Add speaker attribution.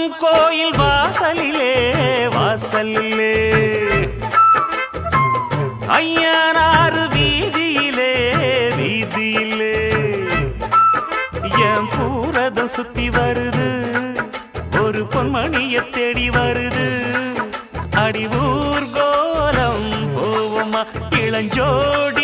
Speaker 1: அம்மன் கோயில் வாசலிலே வாசலிலே ஐயனாறு வீதியிலே வீதியிலே என் பூரதம் சுத்தி வருது ஒரு பொன்மணிய தேடி வருது அடி ஊர்கோலம் போவோமா இளஞ்சோடி